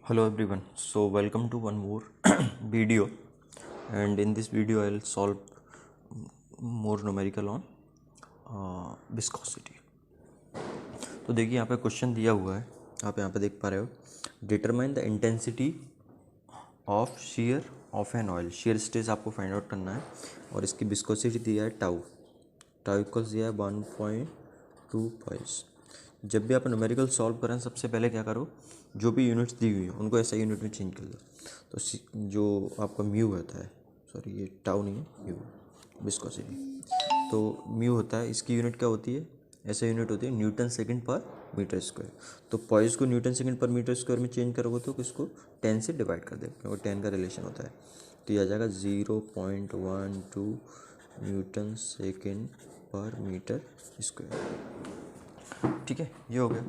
Hello everyone, so welcome to one more video, and in this video I'll solve more numerical on viscosity. तो देखिए यहाँ पे question दिया हुआ है, आप यहाँ पे देख पा रहे हो, determine the intensity of share of an oil. Shear stress आपको फाइंड आउट करना है और इसकी विस्कोसिटी दिया है टाउ इक्वल्स दिया है 1.25। जब भी आप न्यूमेरिकल सॉल्व करें सबसे पहले क्या करो, जो भी यूनिट्स दी हुई है उनको ऐसा यूनिट में चेंज कर दो। तो जो आपका म्यू होता है, सॉरी ये टाउ नहीं है, म्यू विस्कोसिटी, तो म्यू होता है, इसकी यूनिट क्या होती है, ऐसा यूनिट होती है न्यूटन सेकंड पर मीटर स्क्वायर। तो पॉइस को न्यूटन सेकंड पर मीटर स्क्वायर में चेंज करोगे तो किसको 10 से डिवाइड कर दें, क्योंकि 10 का रिलेशन होता है। तो ये आ जाएगा 0.12 न्यूटन सेकंड पर मीटर स्क्वायर। ठीक है, ये हो गया।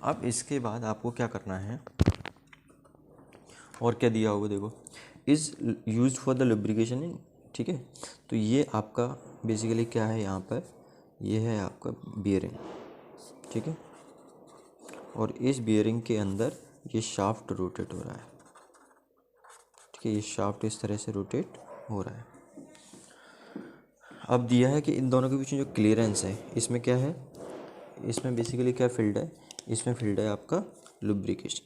अब इसके बाद आपको क्या करना है, और क्या दिया होगा देखो, is use for the lubrication in, ठीक है। तो ये आपका बेसिकली क्या है, यहाँ पर ये है आपका बियरिंग, ठीक है। और इस बियरिंग के अंदर ये शाफ्ट रोटेट हो रहा है, ठीक है। ये शाफ्ट इस तरह से रोटेट हो रहा है। अब दिया है कि इन दोनों के बीच में जो क्लियरेंस है, इसमें क्या है, इसमें बेसिकली क्या फील्ड है, इसमें फील्ड है आपका लुब्रिकेशन,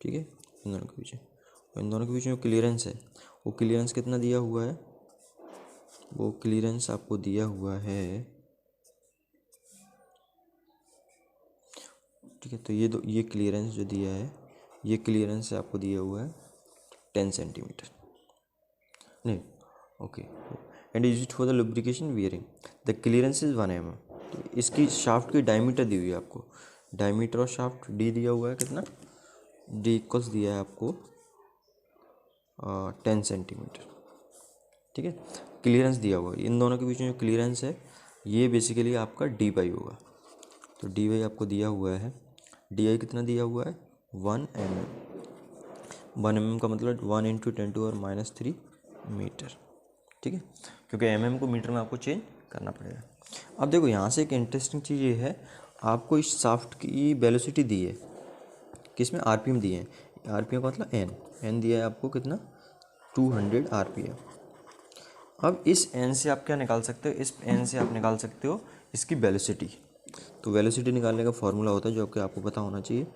ठीक है। इन दोनों के बीच में, और इन दोनों के बीच में जो क्लियरेंस है, वो क्लियरेंस कितना दिया हुआ है, वो क्लियरेंस आपको दिया हुआ है, ठीक है। तो ये क्लियरेंस जो दिया है, ये क्लियरेंस आपको दिया हुआ है 10 सेंटीमीटर, नहीं, okay. And is it for the lubrication bearing, the clearance is 1 mm। तो इसकी शाफ्ट की डायमीटर दी हुई है आपको, डायमीटर और शाफ्ट डी दिया हुआ है कितना, डी इक्वल्स दिया है आपको 10 सेंटीमीटर, ठीक है। क्लियरेंस दिया हुआ है, इन दोनों के बीच में जो क्लियरेंस है ये बेसिकली आपका डी बाई होगा। तो डी बाई आपको दिया हुआ है, डी आई कितना दिया हुआ है 1 mm। 1 mm का मतलब 1 × 10⁻³ मीटर, ठीक है, क्योंकि mm को मीटर में आपको चेंज करना पड़ेगा। अब देखो यहाँ से एक इंटरेस्टिंग चीज़ ये है, आपको इस शाफ्ट की वेलोसिटी दी है, किसमें आरपीएम दिए हैं, आरपीएम का मतलब एन दिया है आपको कितना 200 आरपीएम। अब इस एन से आप क्या निकाल सकते हो, इस एन से आप निकाल सकते हो इसकी वेलोसिटी। तो वेलोसिटी निकालने का फॉर्मूला होता है जो कि आपको पता होना चाहिए,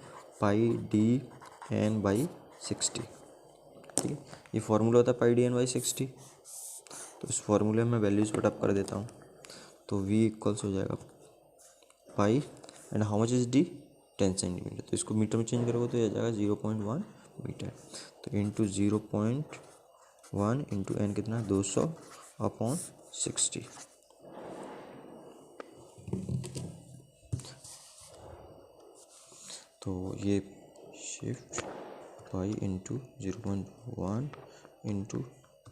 πd/60, ठीक है। ये फॉर्मूला होता है πd/60। तो इस फॉर्मूले में वैल्यूज पुटअप कर देता हूँ, तो v इक्वल्स हो जाएगा pi and how much is D 10 centimetre. तो इसको मीटर में चेंज करोगे तो ये आ जाएगा 0.1 मीटर। तो इंटू 0.1 इंटू एन कितना 200/60। तो ये shift pi into 0.1 into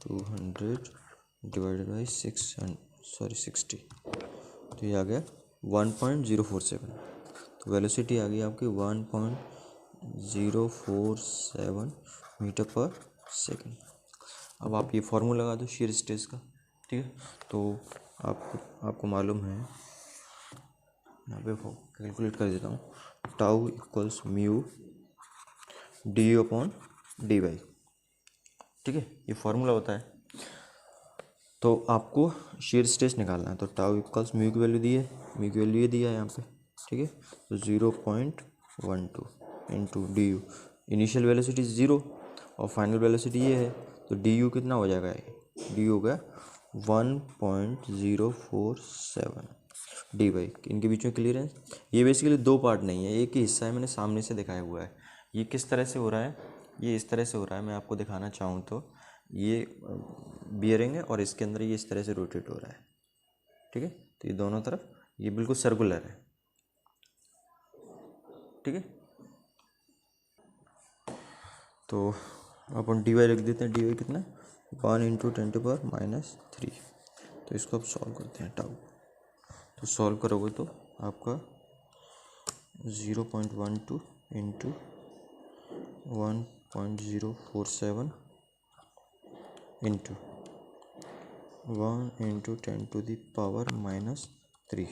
200 divided by 60। तो ये आ गया 1.047। तो वेलोसिटी आ गई आपकी 1.047 मीटर पर सेकंड। अब आप ये फॉर्मूला लगा दो शेयर स्ट्रेस का, ठीक है। तो आपको मालूम है, यहाँ पे कैलकुलेट कर देता हूँ, tau equals mu d y, ठीक है, ये फॉर्मूला होता है। तो आपको शेयर स्ट्रेस निकालना है, तो टाउ इक्वल्स म्यू की वैल्यू दी है, म्यू की वैल्यू ये दिया है यहाँ पे, ठीक है। तो 0.12 into D you, initial velocity 0 और फाइनल वेलोसिटी ये है, तो डी यू कितना हो जाएगा, डी यू होगा 1.047 डी वाई। इनके बीच में क्लियरेंस, ये बेसिकली दो पार्ट नहीं है, एक ही हिस्सा है, मैंने सामने से दिखाया हुआ है। ये किस तरह से हो रहा है, ये इस तरह से हो रहा है, मैं आपको दिखाना चाहूँ तो ये बियरिंग है और इसके अंदर ये इस तरह से रोटेट हो रहा है, ठीक है। तो ये दोनों तरफ ये बिल्कुल सर्कुलर है, ठीक है। तो अपन डी वाई रख देते हैं, डी वाई कितना 1 × 10⁻³ तो इसको अब सॉल्व करते हैं टाउ। तो सॉल्व करोगे तो आपका 0.12 इंटू 1.047 इंटू 1 × 10⁻³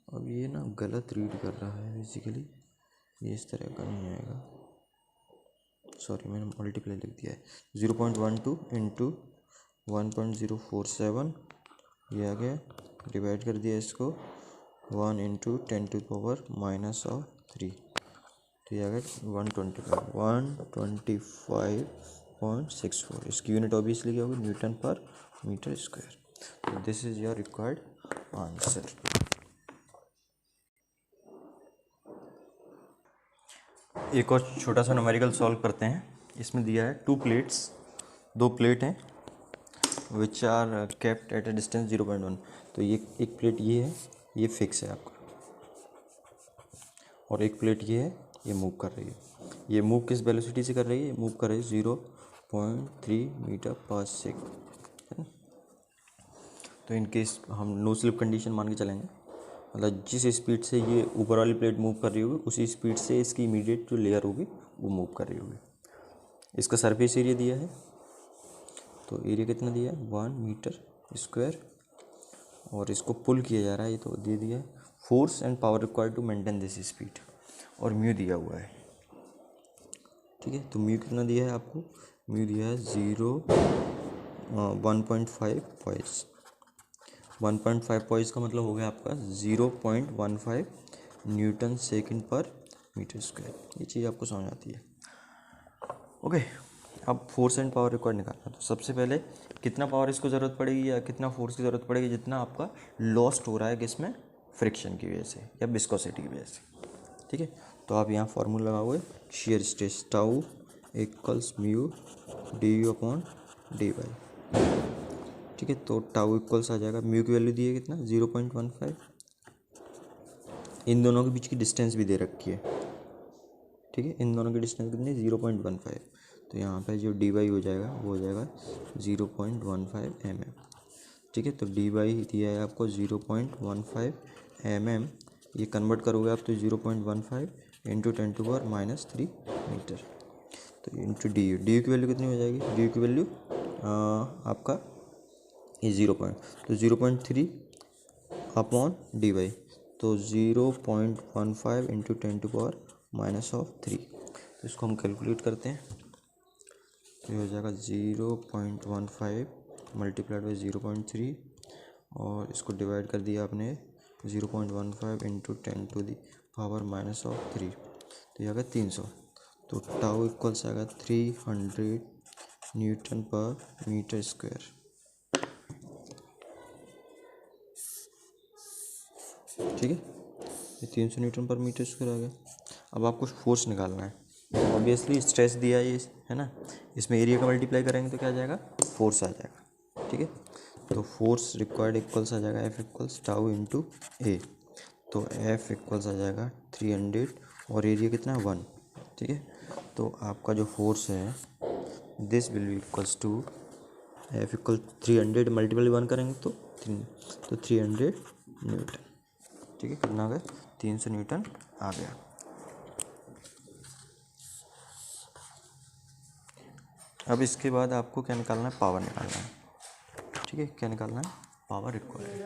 अब ये ना गलत रीड कर रहा है बेसिकली, ये इस तरह का नहीं आएगा, सॉरी मैंने मल्टीप्लाई लिख दिया है। 0.12 इंटू 1.047 ये आ गया, डिवाइड कर दिया इसको 1 इंटू 10⁻³ तो ये आ गया 125.64। इसकी यूनिट ऑब्वियसली क्या होगी, न्यूटन पर मीटर स्क्वायर। तो this is your required answer. एक और छोटा सा न्यूमेरिकल सॉल्व करते हैं। इसमें दिया है 2 प्लेट्स, 2 प्लेट हैं which are kept at a distance 0.1। तो ये एक प्लेट ये है, ये फिक्स है आपका, और एक प्लेट ये है, ये मूव कर रही है। ये मूव किस वेलोसिटी से कर रही है, मूव कर रही है 0.3 मीटर पर सेकंड, है ना। तो इन केस हम नो स्लिप कंडीशन मान के चलेंगे, मतलब जिस स्पीड से ये ऊपर वाली प्लेट मूव कर रही होगी उसी स्पीड से इसकी इमीडिएट जो लेयर होगी वो मूव कर रही होगी। इसका सरफेस एरिया दिया है, तो एरिया कितना दिया है 1 मीटर स्क्वायर, और इसको पुल किया जा रहा है, ये तो दे दिया है। Force and power required to maintain this speed, और म्यू दिया हुआ है, ठीक है। तो म्यू कितना दिया है आपको, म्यू दिया है 1.5 पॉइस। 1.5 पॉइस का मतलब हो गया आपका 0.15 न्यूटन सेकंड पर मीटर स्क्वायर। ये चीज़ आपको समझ आती है, ओके। अब फोर्स एंड पावर रिक्वायर्ड निकालना, तो सबसे पहले कितना पावर इसको ज़रूरत पड़ेगी या कितना फोर्स की ज़रूरत पड़ेगी, जितना आपका लॉस्ट हो रहा है किसमें, फ्रिक्शन की वजह से या विस्कोसिटी की वजह से, ठीक है। तो आप यहाँ फार्मूला लगाओगे, shear stress tau equals mu d u upon d y, ठीक है। तो टाउ इक्वल्स आ जाएगा, म्यू की वैल्यू दी है कितना 0.15, इन दोनों के बीच की डिस्टेंस भी दे रखी है, ठीक है। इन दोनों की डिस्टेंस कितनी 0.15, तो यहाँ पे जो डी वाई हो जाएगा वो हो जाएगा 0.15 mm, ठीक है। तो डी वाई दिया है आपको 0.15 mm, ये कन्वर्ट करोगे आप तो 0.15 इंटू 10⁻³ मीटर, तो इंटू डी यू की वैल्यू कितनी हो जाएगी, डी यू की वैल्यू आपका ये 0.3 अपॉन डी वाई, तो 0.15 इंटू 10⁻³ तो इसको हम कैलकुलेट करते हैं, तो ये हो जाएगा 0.15 मल्टीप्लाइड बाई 0.3, और इसको डिवाइड कर दिया आपने 0.15 इंटू 10⁻³ तो ये आ गया 300। तो टाउ इक्वल्स आएगा 300 न्यूटन पर मीटर स्क्वायर, ठीक है। ये 300 न्यूटन पर मीटर स्क्वायर आ गया। अब आपको फोर्स निकालना है, तो ऑब्वियसली स्ट्रेस दिया है ना, इसमें एरिया का मल्टीप्लाई करेंगे तो क्या आ जाएगा, फोर्स आ जाएगा, ठीक है। तो फोर्स रिक्वायर्ड इक्वल्स आ जाएगा एफ इक्वल्स टाउ इंटू ए, तो एफ इक्वल्स आ जाएगा 300 और एरिया कितना है 1, ठीक है। तो आपका जो फोर्स है this will be equals to F equal 300 multiple 1 करेंगे तो 300 न्यूटन, ठीक है। कितना आ गया 300 न्यूटन आ गया। अब इसके बाद आपको क्या निकालना है, पावर निकालना है, ठीक है। क्या निकालना है, पावर रिक्वायर्ड।